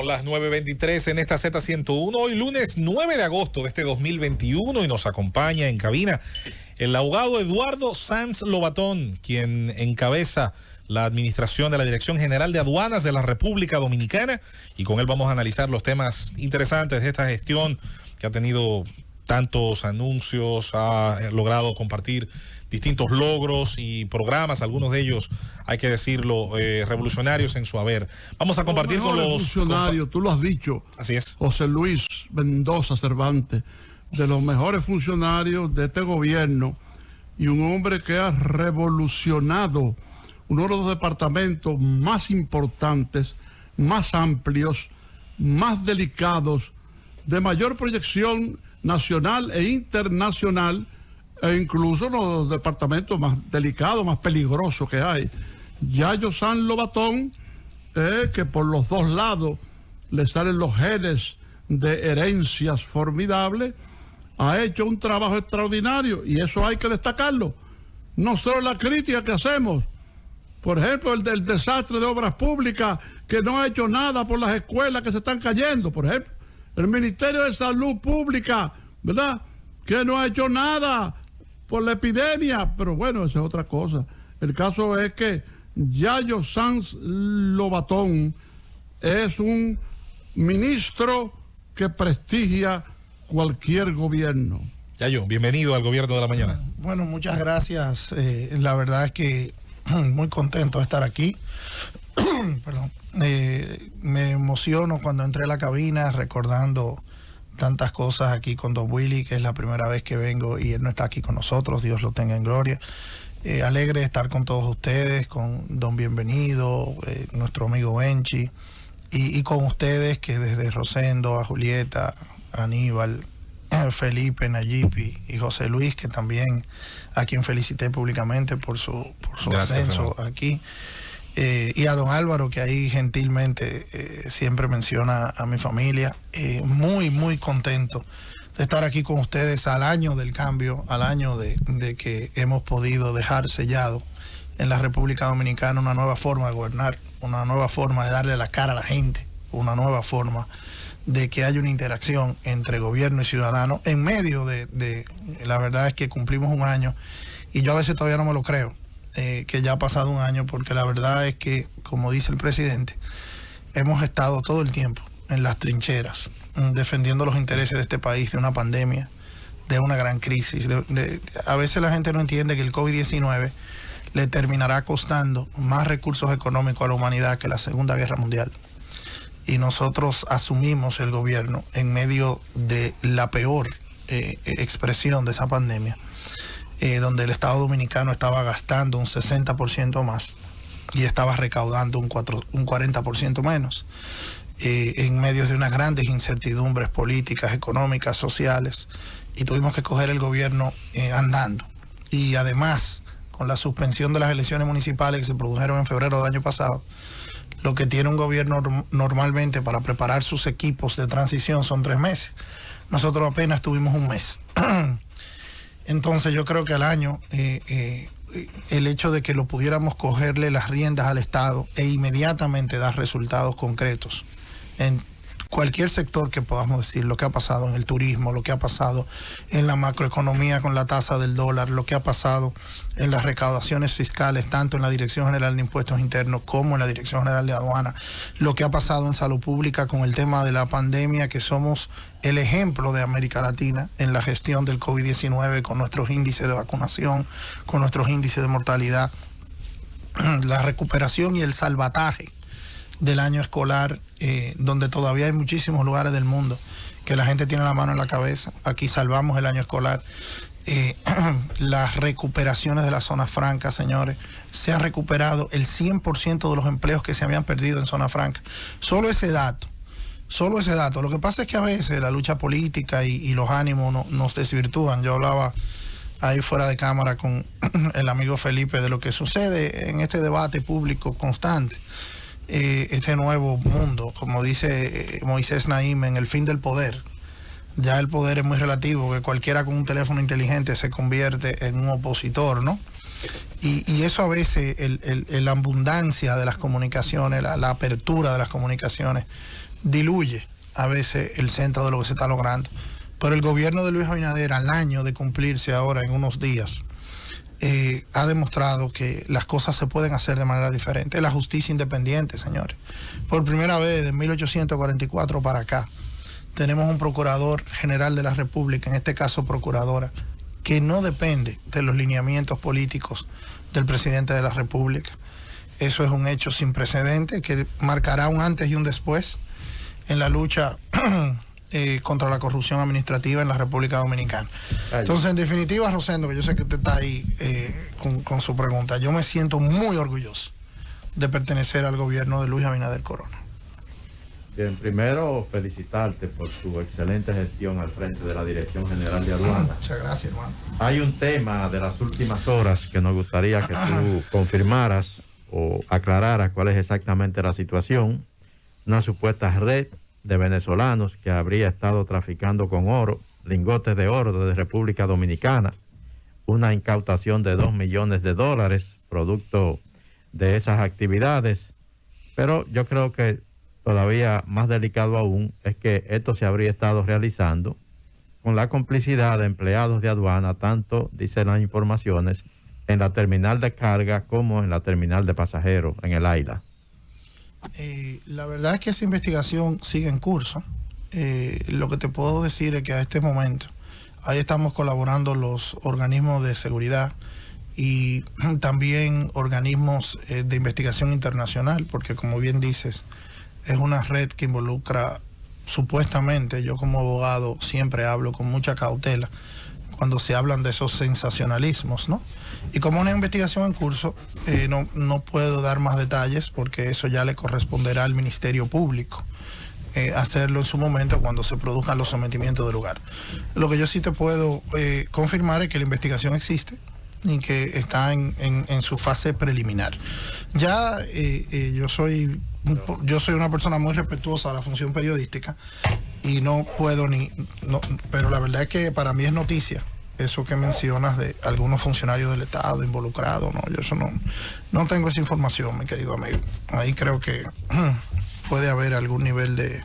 Son las 9:23 en esta Z101, hoy lunes 9 de agosto de este 2021 y nos acompaña en cabina el abogado Eduardo Sanz Lobatón, quien encabeza la administración de la Dirección General de Aduanas de la República Dominicana, y con él vamos a analizar los temas interesantes de esta gestión que ha tenido tantos anuncios, ha logrado compartir distintos logros y programas, algunos de ellos, hay que decirlo, revolucionarios en su haber. Vamos a compartir con los funcionarios, tú lo has dicho. Así es. José Luis Mendoza Cervantes, de los mejores funcionarios de este gobierno y un hombre que ha revolucionado uno de los departamentos más importantes, más amplios, más delicados, de mayor proyección nacional e internacional, e incluso los departamentos más delicados, más peligrosos que hay. Yayo Sanz Lobatón, que por los dos lados le salen los genes de herencias formidables, ha hecho un trabajo extraordinario y eso hay que destacarlo. No solo la crítica que hacemos, por ejemplo, el del desastre de obras públicas, que no ha hecho nada por las escuelas que se están cayendo, por ejemplo. El Ministerio de Salud Pública, ¿verdad?, que no ha hecho nada por la epidemia, pero bueno, esa es otra cosa. El caso es que Yayo Sanz Lobatón es un ministro que prestigia cualquier gobierno. Yayo, bienvenido al Gobierno de la Mañana. Bueno, muchas gracias. La verdad es que muy contento de estar aquí. Perdón. Me emociono cuando entré a la cabina recordando tantas cosas aquí con Don Willy, que es la primera vez que vengo y él no está aquí con nosotros, Dios lo tenga en gloria. Alegre de estar con todos ustedes, con Don Bienvenido, nuestro amigo Benchi, y con ustedes, que desde Rosendo a Julieta, Aníbal, Felipe, Nayib y José Luis, que también a quien felicité públicamente por su ascenso aquí. Y a don Álvaro, que ahí gentilmente siempre menciona a mi familia. Muy contento de estar aquí con ustedes al año del cambio, al año de que hemos podido dejar sellado en la República Dominicana una nueva forma de gobernar, una nueva forma de darle la cara a la gente, una nueva forma de que haya una interacción entre gobierno y ciudadano en medio de la verdad es que cumplimos un año y yo a veces todavía no me lo creo. Que ya ha pasado un año, porque la verdad es que, como dice el presidente, hemos estado todo el tiempo en las trincheras, defendiendo los intereses de este país, de una pandemia, de una gran crisis. A veces la gente no entiende que el COVID-19 le terminará costando más recursos económicos a la humanidad que la Segunda Guerra Mundial. Y nosotros asumimos el gobierno en medio de la peor expresión de esa pandemia, donde el Estado Dominicano estaba gastando un 60% más y estaba recaudando un 40% menos, en medio de unas grandes incertidumbres políticas, económicas, sociales, y tuvimos que coger el gobierno andando. Y además, con la suspensión de las elecciones municipales que se produjeron en febrero del año pasado, lo que tiene un gobierno normalmente para preparar sus equipos de transición son 3 meses. Nosotros apenas tuvimos un mes. Entonces yo creo que al año el hecho de que lo pudiéramos cogerle las riendas al Estado e inmediatamente dar resultados concretos en cualquier sector que podamos decir, lo que ha pasado en el turismo, lo que ha pasado en la macroeconomía con la tasa del dólar, lo que ha pasado en las recaudaciones fiscales, tanto en la Dirección General de Impuestos Internos como en la Dirección General de Aduanas, lo que ha pasado en salud pública con el tema de la pandemia, que somos el ejemplo de América Latina en la gestión del COVID-19, con nuestros índices de vacunación, con nuestros índices de mortalidad, la recuperación y el salvataje del año escolar, donde todavía hay muchísimos lugares del mundo que la gente tiene la mano en la cabeza. Aquí salvamos el año escolar. Las recuperaciones de las zonas francas, señores, se ha recuperado el 100% de los empleos que se habían perdido en zona franca. Solo ese dato. Lo que pasa es que a veces la lucha política y los ánimos nos desvirtúan. Yo hablaba ahí fuera de cámara con el amigo Felipe de lo que sucede en este debate público constante. Este nuevo mundo, como dice Moisés Naim, en el fin del poder. Ya el poder es muy relativo, que cualquiera con un teléfono inteligente se convierte en un opositor, ¿no? Y eso a veces, la abundancia de las comunicaciones, la apertura de las comunicaciones, diluye a veces el centro de lo que se está logrando. Pero el gobierno de Luis Abinader, al año de cumplirse ahora en unos días, ha demostrado que las cosas se pueden hacer de manera diferente. La justicia independiente, señores. Por primera vez de 1844 para acá, tenemos un procurador general de la República, en este caso procuradora, que no depende de los lineamientos políticos del presidente de la República. Eso es un hecho sin precedente que marcará un antes y un después en la lucha contra la corrupción administrativa en la República Dominicana. Entonces, en definitiva, Rosendo, que yo sé que usted está ahí con su pregunta, yo me siento muy orgulloso de pertenecer al gobierno de Luis Abinader Corona. Bien, primero felicitarte por tu excelente gestión al frente de la Dirección General de Aduanas. Muchas gracias, hermano. Hay un tema de las últimas horas que nos gustaría que tú confirmaras o aclararas cuál es exactamente la situación. Una supuesta red de venezolanos que habría estado traficando con oro, lingotes de oro desde República Dominicana, una incautación de $2 millones producto de esas actividades, pero yo creo que todavía más delicado aún es que esto se habría estado realizando con la complicidad de empleados de aduana, tanto, dicen las informaciones, en la terminal de carga como en la terminal de pasajeros en el AILA. La verdad es que esa investigación sigue en curso. Lo que te puedo decir es que a este momento ahí estamos colaborando los organismos de seguridad y también organismos de investigación internacional, porque como bien dices, es una red que involucra, supuestamente, yo como abogado siempre hablo con mucha cautela cuando se hablan de esos sensacionalismos, ¿no? Y como una investigación en curso, no puedo dar más detalles porque eso ya le corresponderá al Ministerio Público hacerlo en su momento cuando se produzcan los sometimientos del lugar. Lo que yo sí te puedo confirmar es que la investigación existe y que está en su fase preliminar. Ya yo soy una persona muy respetuosa de la función periodística y no puedo pero la verdad es que para mí es noticia eso que mencionas de algunos funcionarios del Estado involucrados, ¿no? Yo eso no tengo esa información, mi querido amigo. Ahí creo que puede haber algún nivel de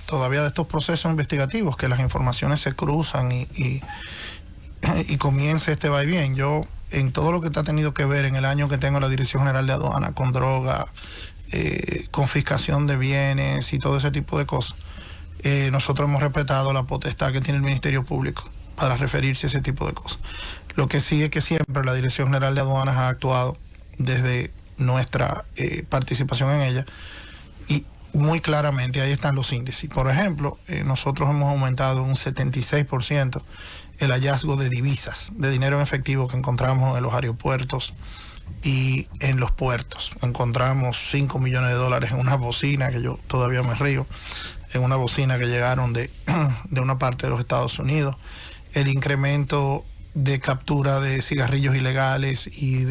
todavía de estos procesos investigativos, que las informaciones se cruzan y comience este va y bien. Yo, en todo lo que te ha tenido que ver en el año que tengo la Dirección General de Aduana, con droga, confiscación de bienes y todo ese tipo de cosas, nosotros hemos respetado la potestad que tiene el Ministerio Público para referirse a ese tipo de cosas. Lo que sí es que siempre la Dirección General de Aduanas ha actuado desde nuestra participación en ella y muy claramente ahí están los índices. Por ejemplo, nosotros hemos aumentado un 76% el hallazgo de divisas, de dinero en efectivo que encontramos en los aeropuertos y en los puertos. Encontramos $5 millones en una bocina, que yo todavía me río, en una bocina que llegaron de una parte de los Estados Unidos. El incremento de captura de cigarrillos ilegales y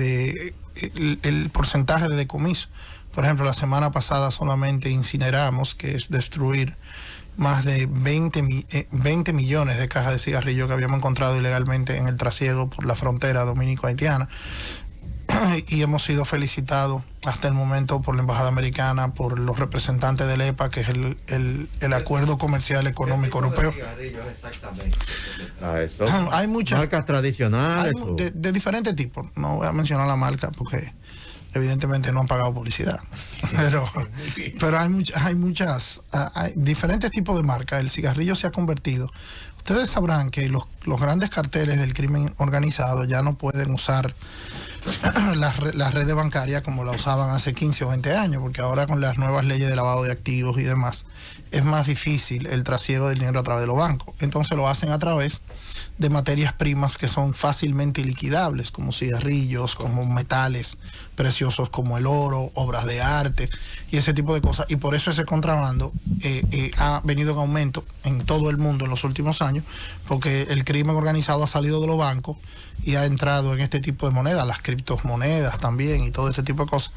el porcentaje de decomiso. Por ejemplo, la semana pasada solamente incineramos, que es destruir, más de 20 millones de cajas de cigarrillos que habíamos encontrado ilegalmente en el trasiego por la frontera dominico-haitiana. Y hemos sido felicitados hasta el momento por la Embajada Americana, por los representantes del EPA, que es el Acuerdo Comercial Económico Europeo. Hay muchas marcas tradicionales de diferentes tipos. No voy a mencionar la marca porque evidentemente no han pagado publicidad, pero hay muchas diferentes tipos de marcas. El cigarrillo se ha convertido. Ustedes sabrán que los grandes carteles del crimen organizado ya no pueden usar las redes bancarias como la usaban hace 15 o 20 años, porque ahora con las nuevas leyes de lavado de activos y demás, es más difícil el trasiego del dinero a través de los bancos. Entonces lo hacen a través de materias primas que son fácilmente liquidables, como cigarrillos, como metales preciosos como el oro, obras de arte y ese tipo de cosas. Y por eso ese contrabando ha venido en aumento en todo el mundo en los últimos años, porque el crimen organizado ha salido de los bancos y ha entrado en este tipo de monedas, las criptomonedas también y todo ese tipo de cosas.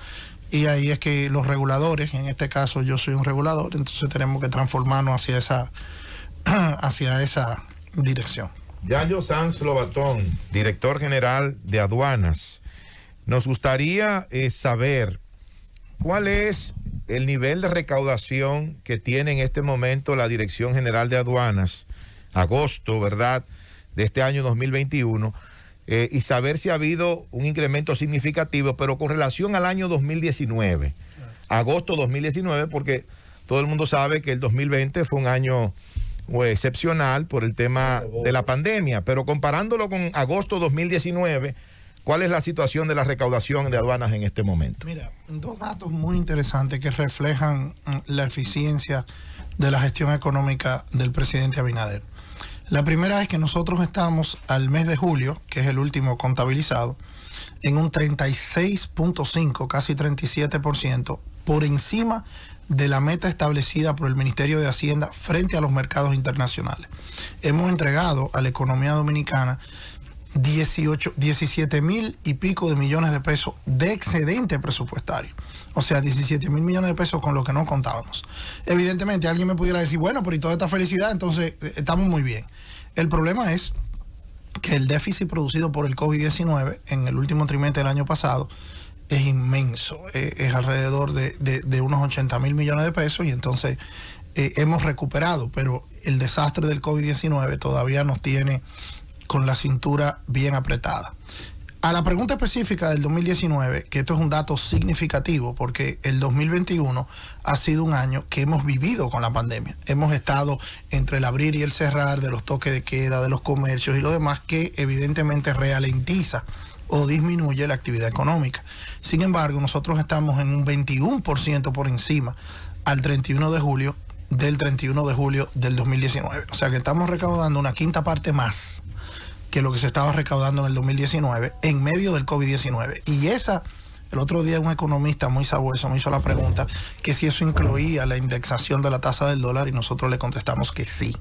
Y ahí es que los reguladores, en este caso yo soy un regulador, entonces tenemos que transformarnos hacia esa dirección. Yayo Sanz Lobatón, director general de Aduanas. Nos gustaría saber cuál es el nivel de recaudación que tiene en este momento la Dirección General de Aduanas, agosto, ¿verdad?, de este año 2021, y saber si ha habido un incremento significativo, pero con relación al año 2019, agosto 2019, porque todo el mundo sabe que el 2020 fue un año excepcional por el tema de la pandemia, pero comparándolo con agosto 2019, ¿cuál es la situación de la recaudación de aduanas en este momento? Mira, dos datos muy interesantes que reflejan la eficiencia de la gestión económica del presidente Abinader. La primera es que nosotros estamos al mes de julio, que es el último contabilizado, en un 36.5, casi 37%, por encima de la meta establecida por el Ministerio de Hacienda frente a los mercados internacionales. Hemos entregado a la economía dominicana 17 mil y pico de millones de pesos de excedente presupuestario. O sea, 17 mil millones de pesos con lo que no contábamos. Evidentemente, alguien me pudiera decir, bueno, pero y toda esta felicidad, entonces estamos muy bien. El problema es que el déficit producido por el COVID-19 en el último trimestre del año pasado es inmenso, es alrededor de unos 80 mil millones de pesos, y entonces hemos recuperado, pero el desastre del COVID-19 todavía nos tiene con la cintura bien apretada. A la pregunta específica del 2019, que esto es un dato significativo, porque el 2021 ha sido un año que hemos vivido con la pandemia. Hemos estado entre el abrir y el cerrar de los toques de queda, de los comercios y lo demás, que evidentemente ralentiza o disminuye la actividad económica. Sin embargo, nosotros estamos en un 21% por encima al 31 de julio del 31 de julio del 2019. O sea que estamos recaudando una quinta parte más que lo que se estaba recaudando en el 2019 en medio del COVID-19. Y el otro día un economista muy sabueso me hizo la pregunta que si eso incluía la indexación de la tasa del dólar, y nosotros le contestamos que sí.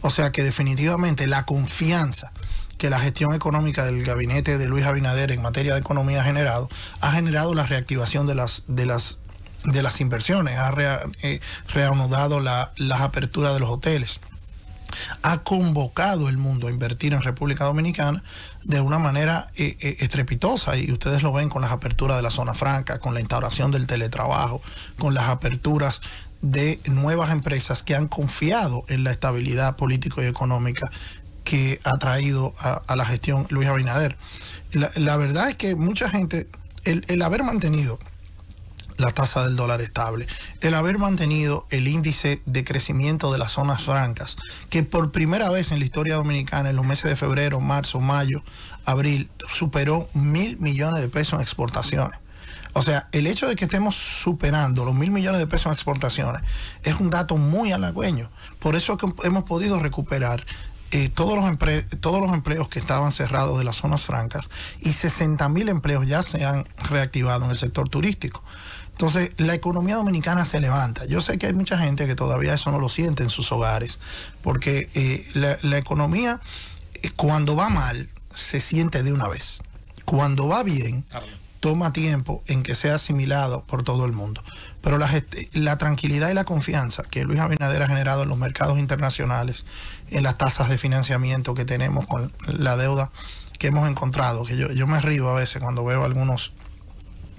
O sea que definitivamente la confianza que la gestión económica del gabinete de Luis Abinader en materia de economía ha generado la reactivación de las inversiones, ha reanudado las aperturas de los hoteles, ha convocado el mundo a invertir en República Dominicana de una manera estrepitosa, y ustedes lo ven con las aperturas de la zona franca, con la instauración del teletrabajo, con las aperturas de nuevas empresas que han confiado en la estabilidad política y económica que ha traído a la gestión Luis Abinader. La verdad es que mucha gente, el haber mantenido la tasa del dólar estable, el haber mantenido el índice de crecimiento de las zonas francas, que por primera vez en la historia dominicana, en los meses de febrero, marzo, mayo, abril, superó 1.000 millones de pesos en exportaciones. O sea, el hecho de que estemos superando los 1.000 millones de pesos en exportaciones es un dato muy halagüeño. Por eso que hemos podido recuperar todos los empleos que estaban cerrados de las zonas francas, y 60.000 empleos ya se han reactivado en el sector turístico. Entonces, la economía dominicana se levanta. Yo sé que hay mucha gente que todavía eso no lo siente en sus hogares, porque la economía, cuando va mal, se siente de una vez. Cuando va bien, toma tiempo en que sea asimilado por todo el mundo. Pero la tranquilidad y la confianza que Luis Abinader ha generado en los mercados internacionales, en las tasas de financiamiento que tenemos, con la deuda que hemos encontrado, que yo me río a veces cuando veo a algunos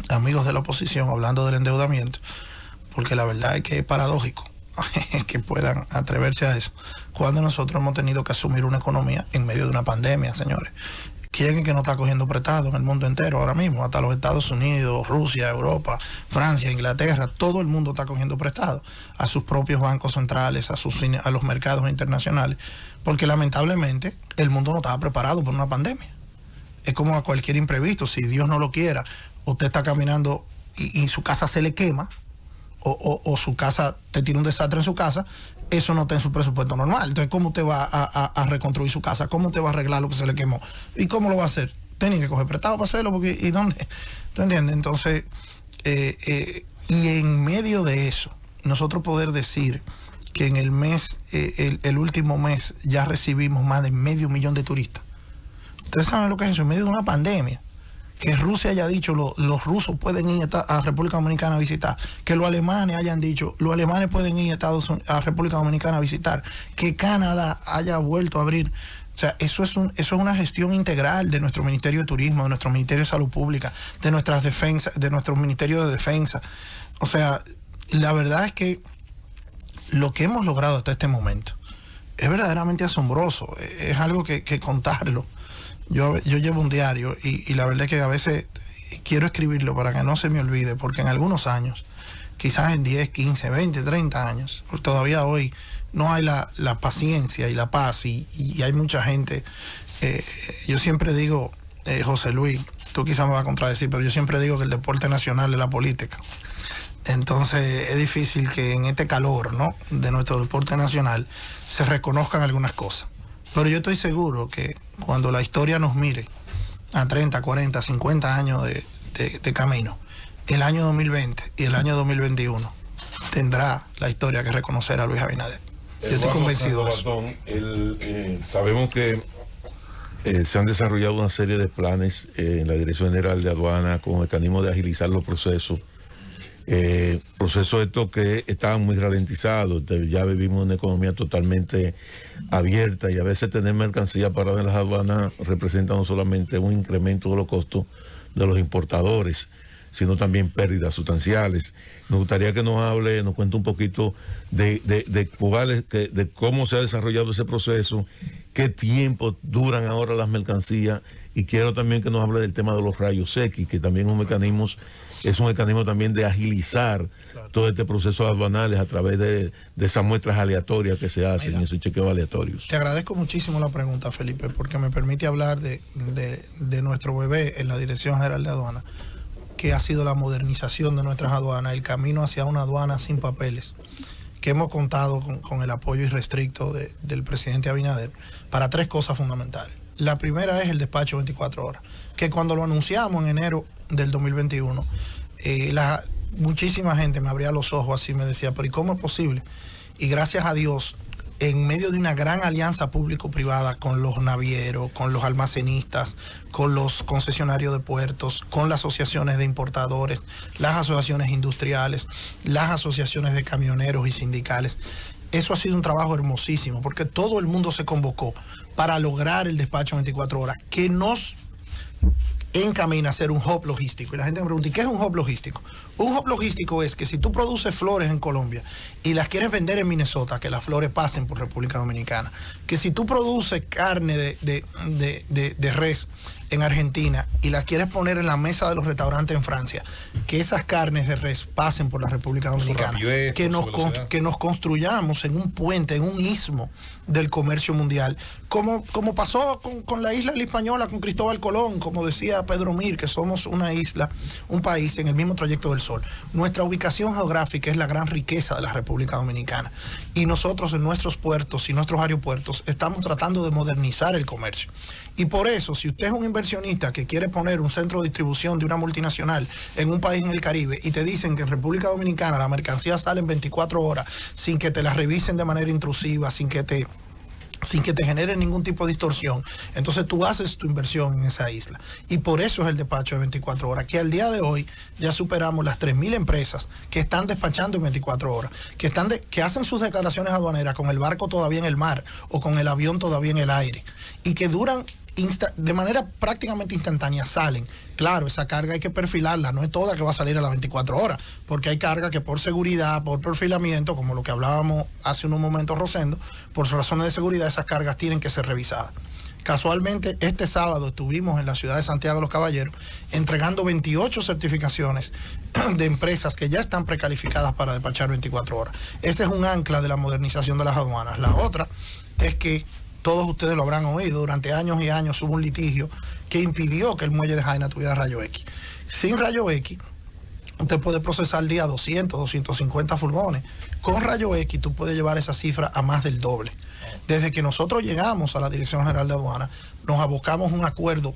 amigos de la oposición hablando del endeudamiento, porque la verdad es que es paradójico que puedan atreverse a eso, cuando nosotros hemos tenido que asumir una economía en medio de una pandemia, señores. ¿Quién es que no está cogiendo prestado en el mundo entero ahora mismo? Hasta los Estados Unidos, Rusia, Europa, Francia, Inglaterra, todo el mundo está cogiendo prestado a sus propios bancos centrales, a los mercados internacionales, porque lamentablemente el mundo no estaba preparado por una pandemia. Es como a cualquier imprevisto. Si Dios no lo quiera, usted está caminando y su casa se le quema, o su casa, te tiene un desastre en su casa, eso no está en su presupuesto normal. Entonces, ¿cómo usted va a reconstruir su casa? ¿Cómo usted va a arreglar lo que se le quemó? ¿Y cómo lo va a hacer? Tiene que coger prestado para hacerlo, porque ¿y dónde? ¿Tú entiendes? Entonces, y en medio de eso, nosotros poder decir que en el mes, el último mes, ya recibimos más de 500,000 de turistas. Ustedes saben lo que es eso, en medio de una pandemia. Que Rusia haya dicho, los rusos pueden ir a República Dominicana a visitar, que los alemanes hayan dicho, los alemanes pueden ir a República Dominicana a visitar, que Canadá haya vuelto a abrir. O sea, eso es una gestión integral de nuestro Ministerio de Turismo, de nuestro Ministerio de Salud Pública, de nuestras defensas, de nuestro Ministerio de Defensa. O sea, la verdad es que lo que hemos logrado hasta este momento es verdaderamente asombroso. Es algo que contarlo. Yo llevo un diario y la verdad es que a veces quiero escribirlo para que no se me olvide, porque en algunos años, quizás en 10, 15, 20, 30 años, porque todavía hoy no hay la paciencia y la paz y hay mucha gente. Yo siempre digo, José Luis, tú quizás me vas a contradecir, pero yo siempre digo que el deporte nacional es la política. Entonces es difícil que en este calor, ¿no?, de nuestro deporte nacional se reconozcan algunas cosas. Pero yo estoy seguro que cuando la historia nos mire a 30, 40, 50 años de camino, el año 2020 y el año 2021 tendrá la historia que reconocer a Luis Abinader. Yo estoy convencido de eso. Sabemos que se han desarrollado una serie de planes en la Dirección General de Aduana con mecanismos de agilizar los procesos. Procesos estos que estaban muy ralentizados. Ya vivimos una economía totalmente abierta y a veces tener mercancía parada en las aduanas representa no solamente un incremento de los costos de los importadores, sino también pérdidas sustanciales. Nos gustaría que nos cuente un poquito de cómo se ha desarrollado ese proceso, qué tiempo duran ahora las mercancías, y quiero también que nos hable del tema de los rayos X, que también es un mecanismo también de agilizar todo este proceso aduanales a través de esas muestras aleatorias que se hacen, esos chequeos aleatorios. Te agradezco muchísimo la pregunta, Felipe, porque me permite hablar de nuestro bebé en la Dirección General de Aduana, que ha sido la modernización de nuestras aduanas, el camino hacia una aduana sin papeles, que hemos contado con el apoyo irrestricto del presidente Abinader para 3 cosas fundamentales. La primera es el despacho 24 horas, que cuando lo anunciamos en enero del 2021, muchísima gente me abría los ojos así, me decía, pero ¿y cómo es posible? Y gracias a Dios, en medio de una gran alianza público-privada con los navieros, con los almacenistas, con los concesionarios de puertos, con las asociaciones de importadores, las asociaciones industriales, las asociaciones de camioneros y sindicales, eso ha sido un trabajo hermosísimo, porque todo el mundo se convocó para lograr el despacho 24 horas, que nos encamina a ser un hub logístico. Y la gente me pregunta, ¿y qué es un hub logístico? Un hub logístico es que si tú produces flores en Colombia y las quieres vender en Minnesota, que las flores pasen por República Dominicana, que si tú produces carne de res en Argentina y las quieres poner en la mesa de los restaurantes en Francia, que esas carnes de res pasen por la República Dominicana, que nos construyamos en un puente, en un istmo del comercio mundial, como pasó con la isla de la Hispaniola, con Cristóbal Colón, como decía Pedro Mir, que somos una isla, un país en el mismo trayecto del sol. Nuestra ubicación geográfica es la gran riqueza de la República Dominicana, y nosotros en nuestros puertos y nuestros aeropuertos estamos tratando de modernizar el comercio. Y por eso, si usted es un inversionista que quiere poner un centro de distribución de una multinacional en un país en el Caribe y te dicen que en República Dominicana la mercancía sale en 24 horas sin que te la revisen de manera intrusiva, sin que te genere ningún tipo de distorsión, entonces tú haces tu inversión en esa isla. Y por eso es el despacho de 24 horas, que al día de hoy ya superamos las 3.000 empresas que están despachando en 24 horas, que hacen sus declaraciones aduaneras con el barco todavía en el mar o con el avión todavía en el aire, y que duran de manera prácticamente instantánea, salen. Claro, esa carga hay que perfilarla, no es toda que va a salir a las 24 horas, porque hay carga que por seguridad, por perfilamiento, como lo que hablábamos hace unos momentos, Rosendo, por razones de seguridad, esas cargas tienen que ser revisadas. Casualmente, este sábado estuvimos en la ciudad de Santiago de los Caballeros entregando 28 certificaciones de empresas que ya están precalificadas para despachar 24 horas. Ese es un ancla de la modernización de las aduanas. La otra es que todos ustedes lo habrán oído, durante años y años hubo un litigio que impidió que el muelle de Jaina tuviera rayo X. Sin rayo X, usted puede procesar al día 200, 250 furgones. Con rayo X, tú puedes llevar esa cifra a más del doble. Desde que nosotros llegamos a la Dirección General de Aduana, nos abocamos un acuerdo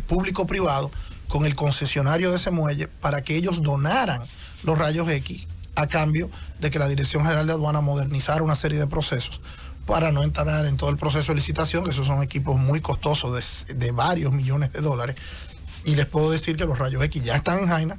público-privado con el concesionario de ese muelle para que ellos donaran los rayos X a cambio de que la Dirección General de Aduana modernizara una serie de procesos para no entrar en todo el proceso de licitación, que esos son equipos muy costosos de varios millones de dólares. Y les puedo decir que los rayos X ya están en Jaina,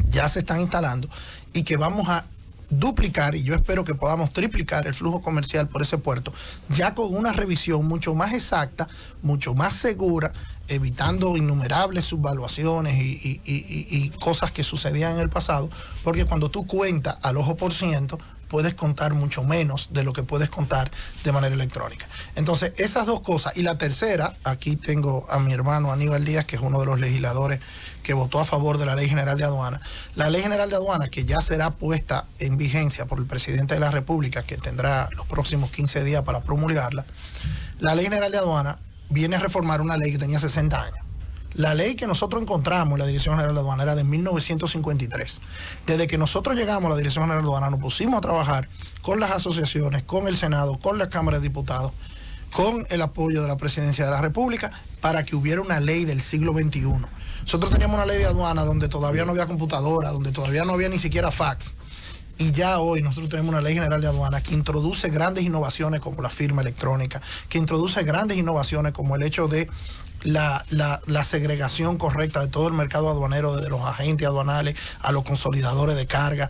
ya se están instalando, y que vamos a duplicar, y yo espero que podamos triplicar el flujo comercial por ese puerto, ya con una revisión mucho más exacta, mucho más segura, evitando innumerables subvaluaciones y cosas que sucedían en el pasado, porque cuando tú cuentas al ojo por ciento, puedes contar mucho menos de lo que puedes contar de manera electrónica. Entonces, esas dos cosas. Y la tercera, aquí tengo a mi hermano Aníbal Díaz, que es uno de los legisladores que votó a favor de la Ley General de Aduana. La Ley General de Aduana, que ya será puesta en vigencia por el presidente de la República, que tendrá los próximos 15 días para promulgarla. La Ley General de Aduana viene a reformar una ley que tenía 60 años. La ley que nosotros encontramos en la Dirección General de Aduana era de 1953. Desde que nosotros llegamos a la Dirección General de Aduana, nos pusimos a trabajar con las asociaciones, con el Senado, con la Cámara de Diputados, con el apoyo de la Presidencia de la República, para que hubiera una ley del siglo XXI. Nosotros teníamos una ley de aduana donde todavía no había computadora, donde todavía no había ni siquiera fax. Y ya hoy nosotros tenemos una Ley General de Aduana que introduce grandes innovaciones como la firma electrónica, que introduce grandes innovaciones como el hecho de la segregación correcta de todo el mercado aduanero, desde los agentes aduanales a los consolidadores de carga,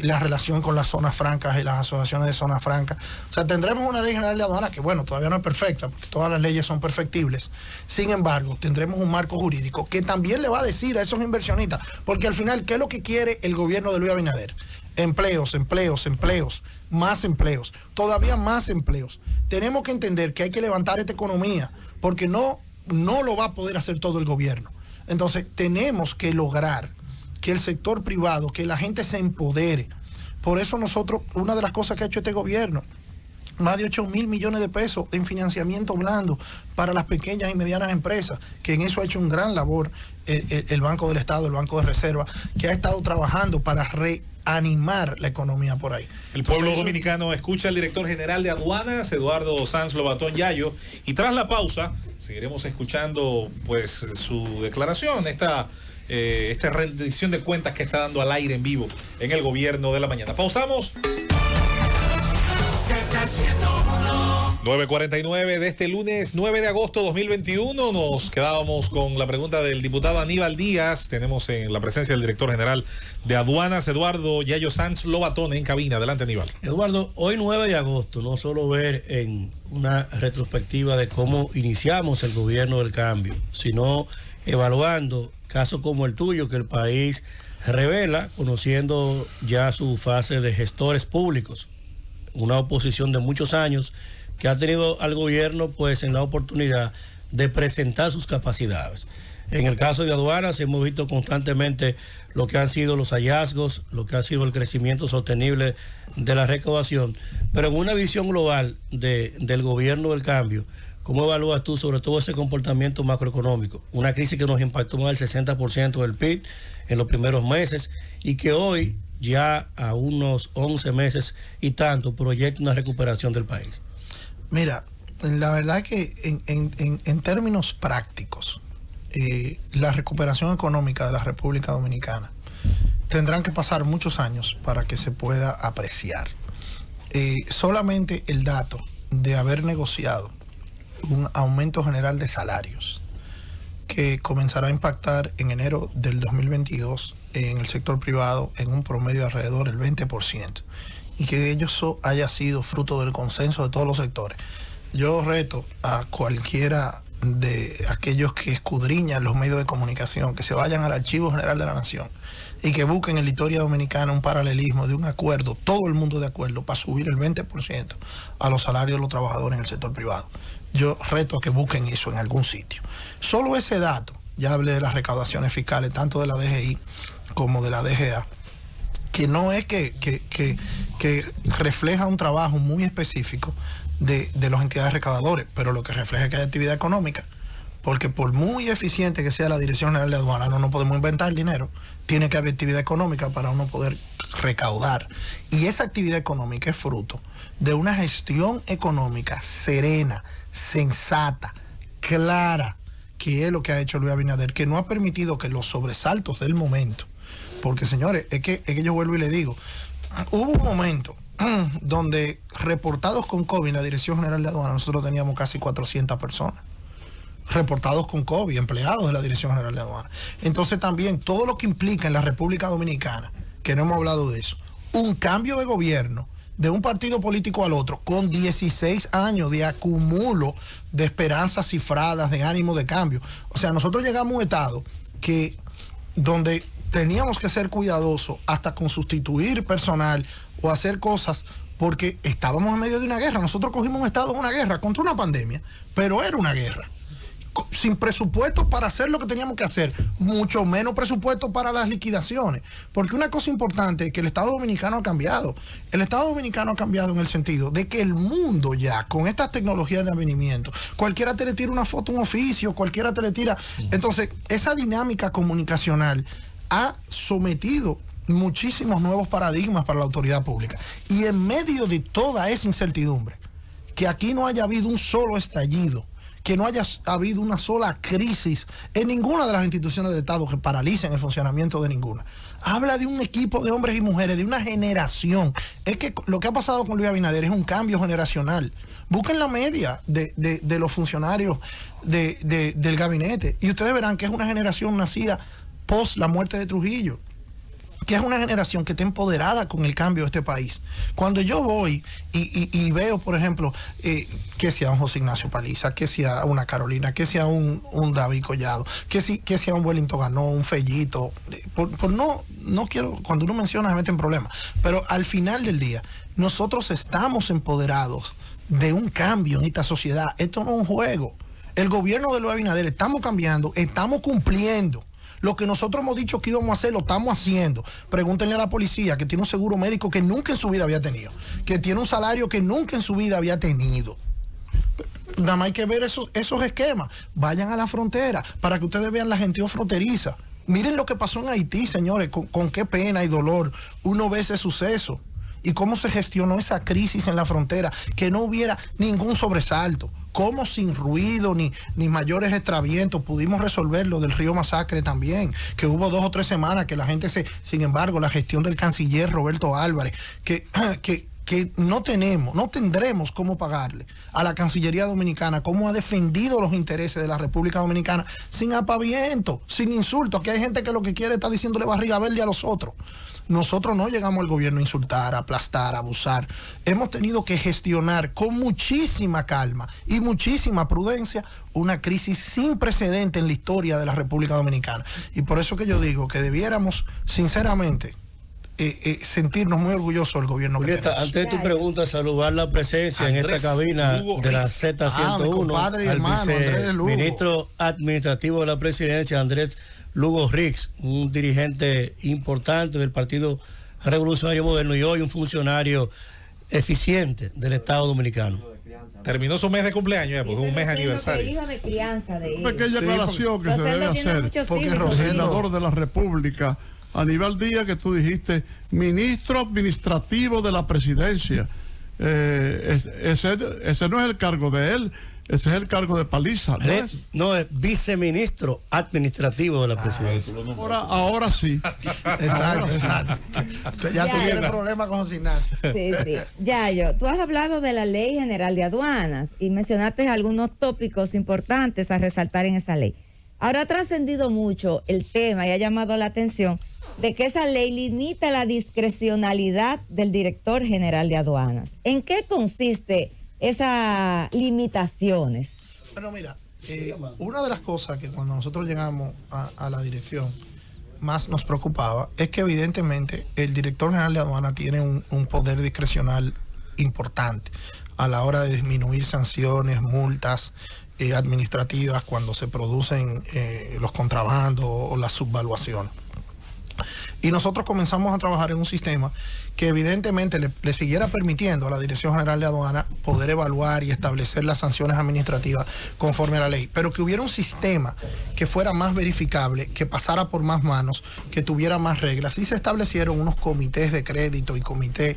la relación con las zonas francas y las asociaciones de zonas francas. O sea, tendremos una Ley General de Aduana que, bueno, todavía no es perfecta, porque todas las leyes son perfectibles. Sin embargo, tendremos un marco jurídico que también le va a decir a esos inversionistas, porque al final, ¿qué es lo que quiere el gobierno de Luis Abinader? Empleos, más empleos, todavía más empleos. Tenemos que entender que hay que levantar esta economía, porque no lo va a poder hacer todo el gobierno. Entonces, tenemos que lograr que el sector privado, que la gente se empodere. Por eso nosotros, una de las cosas que ha hecho este gobierno, más de 8.000 millones de pesos en financiamiento blando para las pequeñas y medianas empresas, que en eso ha hecho un gran labor el Banco del Estado, el Banco de Reserva, que ha estado trabajando para reanimar la economía por ahí. El pueblo dominicano escucha al director general de aduanas, Eduardo Sanz Lobatón Yayo, y tras la pausa seguiremos escuchando pues su declaración, esta rendición de cuentas que está dando al aire en vivo en el gobierno de la mañana. Pausamos. 9:49 de este lunes 9 de agosto 2021. Nos quedábamos con la pregunta del diputado Aníbal Díaz. Tenemos en la presencia del director general de aduanas, Eduardo Yayo Sanz Lobatón, en cabina. Adelante, Aníbal. Eduardo, hoy 9 de agosto, no solo ver en una retrospectiva de cómo iniciamos el gobierno del cambio, sino evaluando casos como el tuyo, que el país revela, conociendo ya su fase de gestores públicos, una oposición de muchos años que ha tenido al gobierno pues en la oportunidad de presentar sus capacidades. En el caso de aduanas hemos visto constantemente lo que han sido los hallazgos, lo que ha sido el crecimiento sostenible de la recaudación, pero en una visión global del gobierno del cambio, ¿cómo evalúas tú sobre todo ese comportamiento macroeconómico? Una crisis que nos impactó más del 60% del PIB en los primeros meses y que hoy, ya a unos 11 meses y tanto, proyecta una recuperación del país. Mira, la verdad que en términos prácticos, la recuperación económica de la República Dominicana tendrán que pasar muchos años para que se pueda apreciar. Solamente el dato de haber negociado un aumento general de salarios que comenzará a impactar en enero del 2022 en el sector privado en un promedio de alrededor del 20%, y que ello haya sido fruto del consenso de todos los sectores. Yo reto a cualquiera de aquellos que escudriñan los medios de comunicación que se vayan al Archivo General de la Nación y que busquen en la historia dominicana un paralelismo de un acuerdo, todo el mundo de acuerdo, para subir el 20% a los salarios de los trabajadores en el sector privado. Yo reto a que busquen eso en algún sitio. Solo ese dato, ya hablé de las recaudaciones fiscales, tanto de la DGI como de la DGA, que no es que refleja un trabajo muy específico de las entidades recaudadoras, pero lo que refleja es que hay actividad económica, porque por muy eficiente que sea la Dirección General de Aduanas, no podemos inventar dinero, tiene que haber actividad económica para uno poder recaudar, y esa actividad económica es fruto de una gestión económica serena, sensata, clara, que es lo que ha hecho Luis Abinader, que no ha permitido que los sobresaltos del momento, porque señores, es que yo vuelvo y le digo, hubo un momento donde reportados con COVID en la Dirección General de Aduanas, nosotros teníamos casi 400 personas reportados con COVID, empleados de la Dirección General de Aduanas. Entonces también todo lo que implica en la República Dominicana, que no hemos hablado de eso, un cambio de gobierno de un partido político al otro, con 16 años de acumulo de esperanzas cifradas, de ánimo de cambio. O sea, nosotros llegamos a un estado donde teníamos que ser cuidadosos hasta con sustituir personal o hacer cosas, porque estábamos en medio de una guerra. Nosotros cogimos un estado en una guerra contra una pandemia, pero era una guerra. Sin presupuesto para hacer lo que teníamos que hacer, mucho menos presupuesto para las liquidaciones. Porque una cosa importante es que el Estado Dominicano ha cambiado. El Estado Dominicano ha cambiado en el sentido de que el mundo ya, con estas tecnologías de avenimiento, cualquiera te le tira una foto a un oficio, cualquiera te le tira. Entonces, esa dinámica comunicacional ha sometido muchísimos nuevos paradigmas para la autoridad pública. Y en medio de toda esa incertidumbre, que aquí no haya habido un solo estallido, que no haya habido una sola crisis en ninguna de las instituciones del Estado que paralicen el funcionamiento de ninguna. Habla de un equipo de hombres y mujeres, de una generación. Es que lo que ha pasado con Luis Abinader es un cambio generacional. Busquen la media de los funcionarios del gabinete y ustedes verán que es una generación nacida post la muerte de Trujillo, que es una generación que está empoderada con el cambio de este país. Cuando yo voy y veo, por ejemplo, que sea un José Ignacio Paliza, que sea una Carolina, que sea un David Collado, que sea un Wellington Ganó, un Fellito, no quiero, cuando uno menciona se mete en problemas, pero al final del día, nosotros estamos empoderados de un cambio en esta sociedad. Esto no es un juego. El gobierno de Luis Abinader, estamos cambiando, estamos cumpliendo. Lo que nosotros hemos dicho que íbamos a hacer, lo estamos haciendo. Pregúntenle a la policía, que tiene un seguro médico que nunca en su vida había tenido, que tiene un salario que nunca en su vida había tenido. Nada más hay que ver esos esquemas. Vayan a la frontera para que ustedes vean la gentío fronteriza. Miren lo que pasó en Haití, señores, con qué pena y dolor uno ve ese suceso. Y cómo se gestionó esa crisis en la frontera, que no hubiera ningún sobresalto. Cómo sin ruido ni mayores extravientos pudimos resolver lo del Río Masacre también, que hubo 2 o 3 semanas que la gente sin embargo, la gestión del canciller Roberto Álvarez, que no tendremos cómo pagarle a la Cancillería Dominicana, cómo ha defendido los intereses de la República Dominicana sin apaviento, sin insulto. Aquí hay gente que lo que quiere está diciéndole barriga verde a los otros. Nosotros no llegamos al gobierno a insultar, a aplastar, a abusar. Hemos tenido que gestionar con muchísima calma y muchísima prudencia una crisis sin precedente en la historia de la República Dominicana. Y por eso que yo digo que debiéramos, sinceramente, sentirnos muy orgullosos del gobierno que tenemos. Antes de tu pregunta, saludar la presencia en esta cabina de la Z101 y al viceministro administrativo de la presidencia, Andrés Lugo Rix, un dirigente importante del Partido Revolucionario Moderno y hoy un funcionario eficiente del Estado Dominicano. Terminó su mes de cumpleaños, porque es un mes aniversario. Una pequeña aclaración que se debe hacer, porque el legislador de la República, Aníbal Díaz, que tú dijiste, ministro administrativo de la presidencia. Ese no es el cargo de él, ese es el cargo de Paliza. No, es viceministro administrativo de la presidencia. Ahora sí. Exacto. Ya tuvieron problema con José Ignacio. Sí. Yayo, tú has hablado de la Ley General de Aduanas y mencionaste algunos tópicos importantes a resaltar en esa ley. Ahora ha trascendido mucho el tema y ha llamado la atención de que esa ley limita la discrecionalidad del director general de aduanas. ¿En qué consiste esas limitaciones? Bueno, mira, una de las cosas que cuando nosotros llegamos a la dirección más nos preocupaba es que evidentemente el director general de aduana tiene un poder discrecional importante a la hora de disminuir sanciones, multas administrativas cuando se producen los contrabandos o las subvaluaciones. Y nosotros comenzamos a trabajar en un sistema que evidentemente le siguiera permitiendo a la Dirección General de Aduana poder evaluar y establecer las sanciones administrativas conforme a la ley, pero que hubiera un sistema que fuera más verificable, que pasara por más manos, que tuviera más reglas. Y se establecieron unos comités de crédito y comités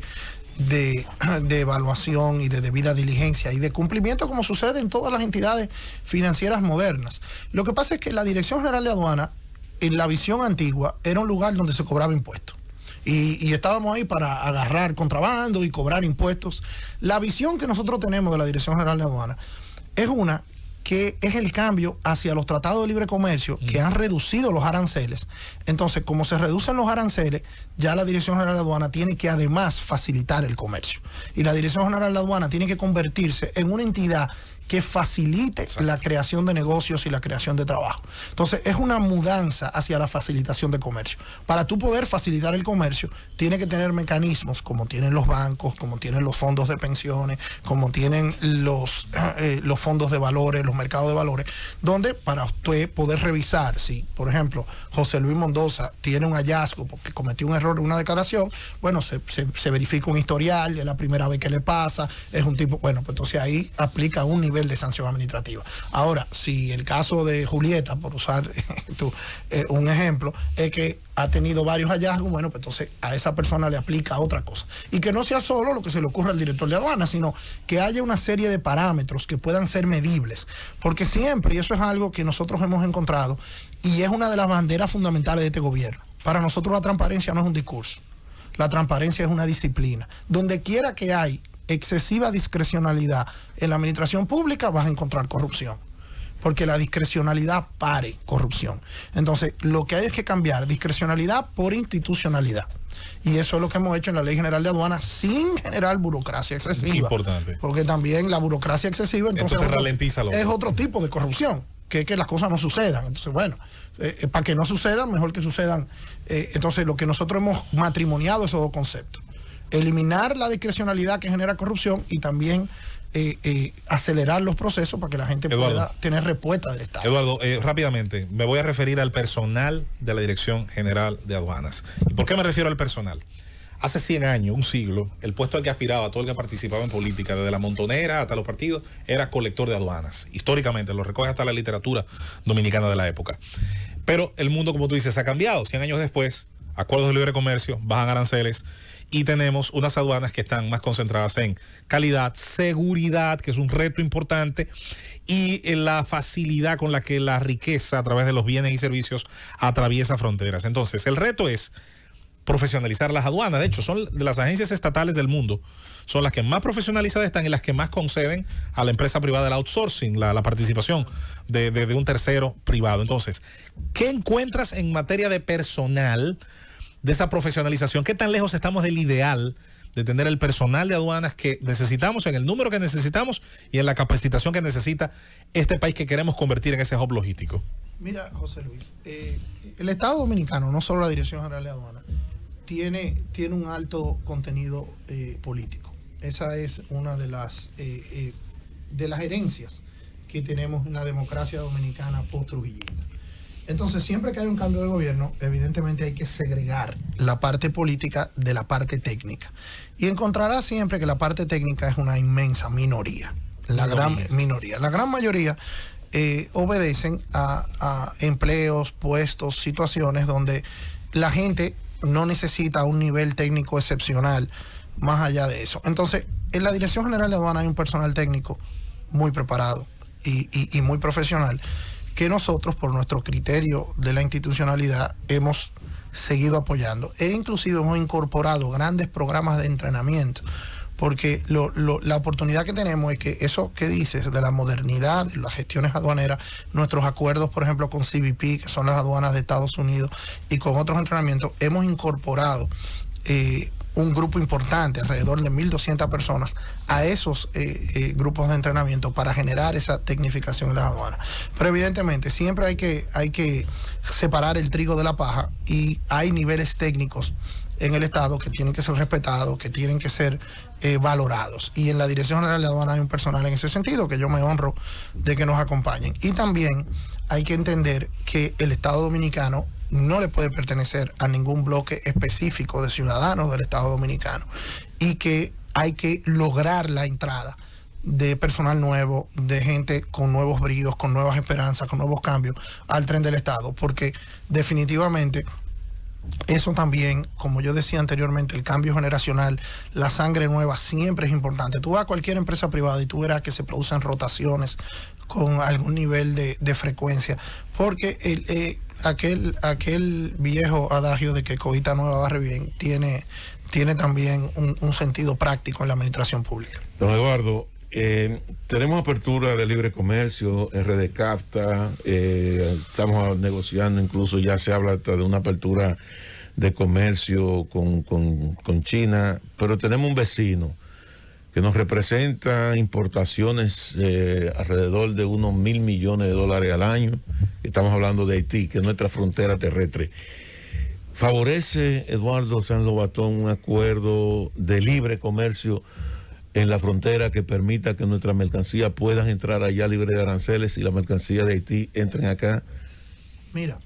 de evaluación y de debida diligencia y de cumplimiento, como sucede en todas las entidades financieras modernas. Lo que pasa es que la Dirección General de Aduana, en la visión antigua, era un lugar donde se cobraba impuestos. Y estábamos ahí para agarrar contrabando y cobrar impuestos. La visión que nosotros tenemos de la Dirección General de Aduana es una que es el cambio hacia los tratados de libre comercio que han reducido los aranceles. Entonces, como se reducen los aranceles, ya la Dirección General de Aduana tiene que además facilitar el comercio. Y la Dirección General de Aduana tiene que convertirse en una entidad que facilite la creación de negocios y la creación de trabajo. Entonces, es una mudanza hacia la facilitación de comercio. Para tú poder facilitar el comercio, tiene que tener mecanismos como tienen los bancos, como tienen los fondos de pensiones, como tienen los fondos de valores, los mercados de valores, donde para usted poder revisar si, por ejemplo, José Luis Mendoza tiene un hallazgo porque cometió un error en una declaración, bueno, se verifica un historial, es la primera vez que le pasa, es un tipo, bueno, pues entonces ahí aplica un nivel de sanción administrativa. Ahora, si el caso de Julieta, por usar un ejemplo, es que ha tenido varios hallazgos, bueno, pues entonces a esa persona le aplica otra cosa. Y que no sea solo lo que se le ocurra al director de aduanas, sino que haya una serie de parámetros que puedan ser medibles. Porque siempre, y eso es algo que nosotros hemos encontrado, y es una de las banderas fundamentales de este gobierno, para nosotros la transparencia no es un discurso, la transparencia es una disciplina. Donde quiera que hay excesiva discrecionalidad en la administración pública, vas a encontrar corrupción. Porque la discrecionalidad pare corrupción. Entonces, lo que hay es que cambiar discrecionalidad por institucionalidad. Y eso es lo que hemos hecho en la Ley General de Aduanas sin generar burocracia excesiva. Importante. Porque también la burocracia excesiva entonces ralentiza es otro tipo de corrupción, que es que las cosas no sucedan. Entonces, bueno, para que no sucedan, mejor que sucedan. Entonces, lo que nosotros hemos matrimoniado esos dos conceptos. Eliminar la discrecionalidad que genera corrupción y también acelerar los procesos para que la gente pueda tener respuesta del Estado. Eduardo, rápidamente, me voy a referir al personal de la Dirección General de Aduanas. ¿Y por qué me refiero al personal? Hace 100 años, un siglo, el puesto al que aspiraba todo el que participaba en política, desde la montonera hasta los partidos, era colector de aduanas. Históricamente, lo recoge hasta la literatura dominicana de la época. Pero el mundo, como tú dices, ha cambiado. 100 años después, acuerdos de libre comercio, bajan aranceles, y tenemos unas aduanas que están más concentradas en calidad, seguridad, que es un reto importante, y en la facilidad con la que la riqueza a través de los bienes y servicios atraviesa fronteras. Entonces, el reto es profesionalizar las aduanas. De hecho, son de las agencias estatales del mundo, son las que más profesionalizadas están y las que más conceden a la empresa privada el outsourcing, la participación de un tercero privado. Entonces, ¿qué encuentras en materia de personal, de esa profesionalización? ¿Qué tan lejos estamos del ideal de tener el personal de aduanas que necesitamos, en el número que necesitamos y en la capacitación que necesita este país que queremos convertir en ese hub logístico? Mira, José Luis, el Estado Dominicano, no solo la Dirección General de Aduanas, tiene un alto contenido político. Esa es una de las herencias que tenemos en la democracia dominicana post-trujillista. Entonces, siempre que hay un cambio de gobierno, evidentemente hay que segregar la parte política de la parte técnica. Y encontrará siempre que la parte técnica es una inmensa minoría. Gran minoría. La gran mayoría obedecen a empleos, puestos, situaciones donde la gente no necesita un nivel técnico excepcional más allá de eso. Entonces, en la Dirección General de Aduanas hay un personal técnico muy preparado y muy profesional, que nosotros, por nuestro criterio de la institucionalidad, hemos seguido apoyando. E inclusive hemos incorporado grandes programas de entrenamiento, porque la oportunidad que tenemos es que eso que dices de la modernidad, de las gestiones aduaneras, nuestros acuerdos, por ejemplo, con CBP, que son las aduanas de Estados Unidos, y con otros entrenamientos, hemos incorporado un grupo importante, alrededor de 1.200 personas, a esos grupos de entrenamiento para generar esa tecnificación en las aduanas. Pero evidentemente siempre hay que separar el trigo de la paja, y hay niveles técnicos en el Estado que tienen que ser respetados, que tienen que ser valorados. Y en la Dirección General de Aduanas hay un personal en ese sentido, que yo me honro de que nos acompañen. Y también hay que entender que el Estado Dominicano no le puede pertenecer a ningún bloque específico de ciudadanos del Estado Dominicano, y que hay que lograr la entrada de personal nuevo, de gente con nuevos bríos, con nuevas esperanzas, con nuevos cambios al tren del Estado, porque definitivamente eso también, como yo decía anteriormente, el cambio generacional, la sangre nueva siempre es importante. Tú vas a cualquier empresa privada y tú verás que se producen rotaciones con algún nivel de frecuencia, porque aquel viejo adagio de que cobita nueva barre bien tiene también un sentido práctico en la administración pública. Don Eduardo, tenemos apertura de libre comercio, RD CAFTA, estamos negociando, incluso ya se habla hasta de una apertura de comercio con China, pero tenemos un vecino que nos representa importaciones alrededor de unos $1.000 millones al año. Estamos hablando de Haití, que es nuestra frontera terrestre. ¿Favorece, Eduardo Sanz Lobatón, un acuerdo de libre comercio en la frontera que permita que nuestras mercancías puedan entrar allá libre de aranceles y las mercancías de Haití entren acá? Mira,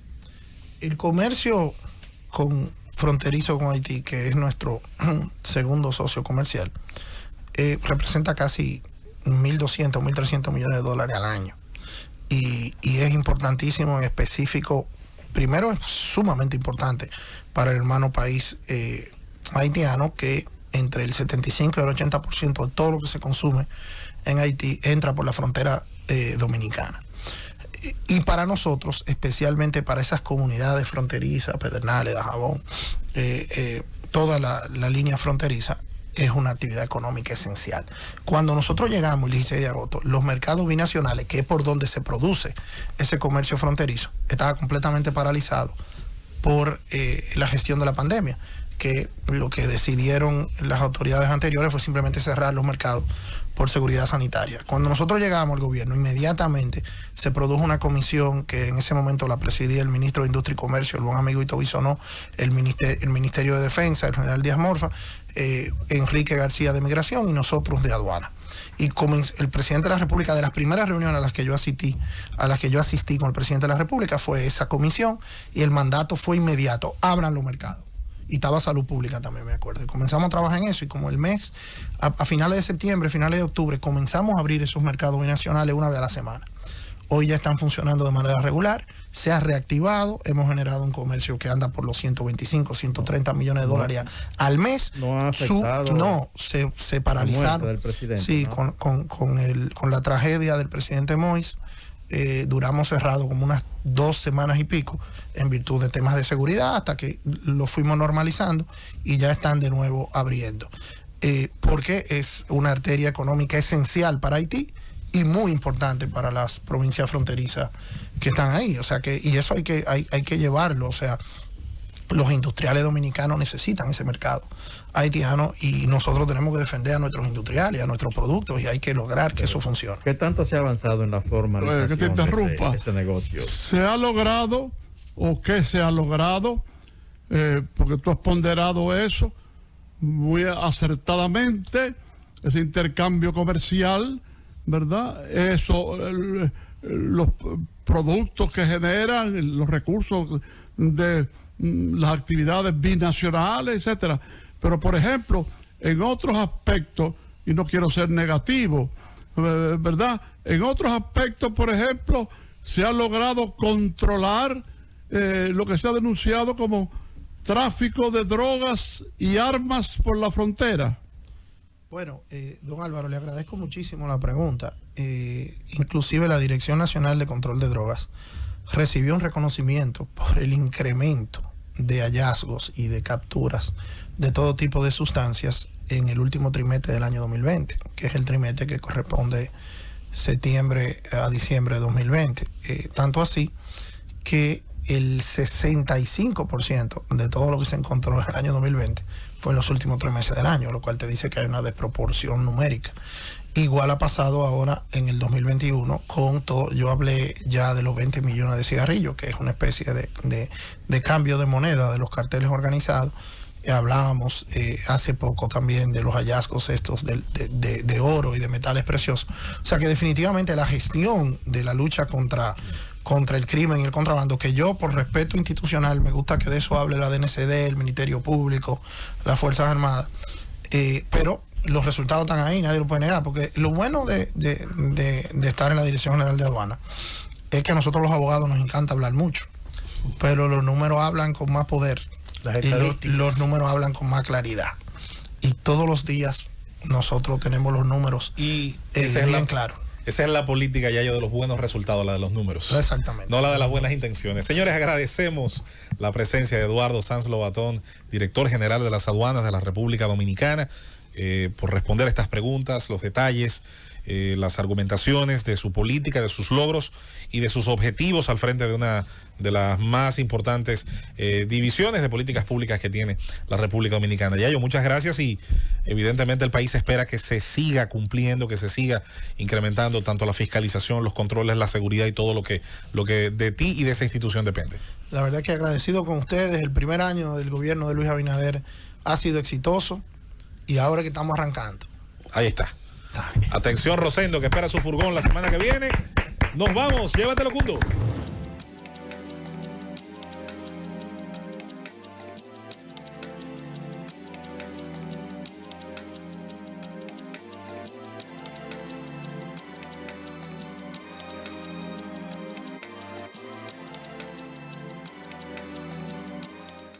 el comercio fronterizo con Haití, que es nuestro segundo socio comercial, representa casi 1.200, 1.300 millones de dólares al año. Y es importantísimo, en específico, primero es sumamente importante para el hermano país haitiano, que entre el 75 y el 80% de todo lo que se consume en Haití entra por la frontera dominicana. Y para nosotros, especialmente para esas comunidades fronterizas, Pedernales, Dajabón, toda la línea fronteriza, es una actividad económica esencial. Cuando nosotros llegamos el 16 de agosto, los mercados binacionales, que es por donde se produce ese comercio fronterizo, estaba completamente paralizado por la gestión de la pandemia, que lo que decidieron las autoridades anteriores fue simplemente cerrar los mercados por seguridad sanitaria. Cuando nosotros llegamos al gobierno, inmediatamente se produjo una comisión que en ese momento la presidía el ministro de Industria y Comercio, el buen amigo Ito Bisonó, el Ministerio de Defensa, el general Díaz Morfa, Enrique García de Migración y nosotros de Aduana. Y el presidente de la República, de las primeras reuniones a las que yo asistí con el presidente de la República, fue esa comisión, y el mandato fue inmediato: abran los mercados. Y estaba Salud Pública también, me acuerdo. Y comenzamos a trabajar en eso, y como el mes, a finales de septiembre, finales de octubre, comenzamos a abrir esos mercados binacionales una vez a la semana. Hoy ya están funcionando de manera regular, se ha reactivado, hemos generado un comercio que anda por los 125, 130 millones de dólares al mes. No ha afectado. Se paralizaron. Del presidente, sí, ¿no? con la tragedia del presidente Moïse. Duramos cerrado como unas 2 semanas y pico en virtud de temas de seguridad, hasta que lo fuimos normalizando y ya están de nuevo abriendo. Porque es una arteria económica esencial para Haití y muy importante para las provincias fronterizas que están ahí. O sea y eso hay que llevarlo. O sea, los industriales dominicanos necesitan ese mercado haitiano, y nosotros tenemos que defender a nuestros industriales, a nuestros productos, y hay que lograr que eso funcione. ¿Qué tanto se ha avanzado en la formalización que te interrumpa. de ese negocio? ¿Se ha logrado o qué se ha logrado? Porque tú has ponderado eso muy acertadamente, ese intercambio comercial, ¿verdad? Eso, los productos que generan, los recursos de las actividades binacionales, etcétera. Pero, por ejemplo, en otros aspectos, y no quiero ser negativo, ¿verdad? En otros aspectos, por ejemplo, se ha logrado controlar lo que se ha denunciado como tráfico de drogas y armas por la frontera. Bueno, don Álvaro, le agradezco muchísimo la pregunta. Inclusive la Dirección Nacional de Control de Drogas recibió un reconocimiento por el incremento de hallazgos y de capturas de todo tipo de sustancias en el último trimestre del año 2020, que es el trimestre que corresponde septiembre a diciembre de 2020. Tanto así que el 65% de todo lo que se encontró en el año 2020 fue en los últimos 3 meses del año, lo cual te dice que hay una desproporción numérica. Igual ha pasado ahora en el 2021 con todo. Yo hablé ya de los 20 millones de cigarrillos, que es una especie de cambio de moneda de los carteles organizados. Hablábamos hace poco también de los hallazgos estos de oro y de metales preciosos. O sea que definitivamente la gestión de la lucha contra el crimen y el contrabando, que yo por respeto institucional, me gusta que de eso hable la DNCD, el Ministerio Público, las Fuerzas Armadas, pero los resultados están ahí, nadie lo puede negar, porque lo bueno de estar en la Dirección General de Aduana es que a nosotros los abogados nos encanta hablar mucho, pero los números hablan con más poder, y los números hablan con más claridad, y todos los días nosotros tenemos los números y bien claros. Esa es la política, Yayo, de los buenos resultados, la de los números. Exactamente. No la de las buenas intenciones. Señores, agradecemos la presencia de Eduardo Sanz Lobatón, director general de las aduanas de la República Dominicana, por responder estas preguntas, los detalles las argumentaciones de su política, de sus logros y de sus objetivos al frente de una de las más importantes divisiones de políticas públicas que tiene la República Dominicana. Yayo, muchas gracias, y evidentemente el país espera que se siga cumpliendo, que se siga incrementando tanto la fiscalización, los controles, la seguridad y todo lo que de ti y de esa institución depende. La verdad que agradecido con ustedes. El primer año del gobierno de Luis Abinader ha sido exitoso y ahora que estamos arrancando. Ahí está. Atención, Rosendo, que espera su furgón la semana que viene. Nos vamos, llévatelo, Cundo.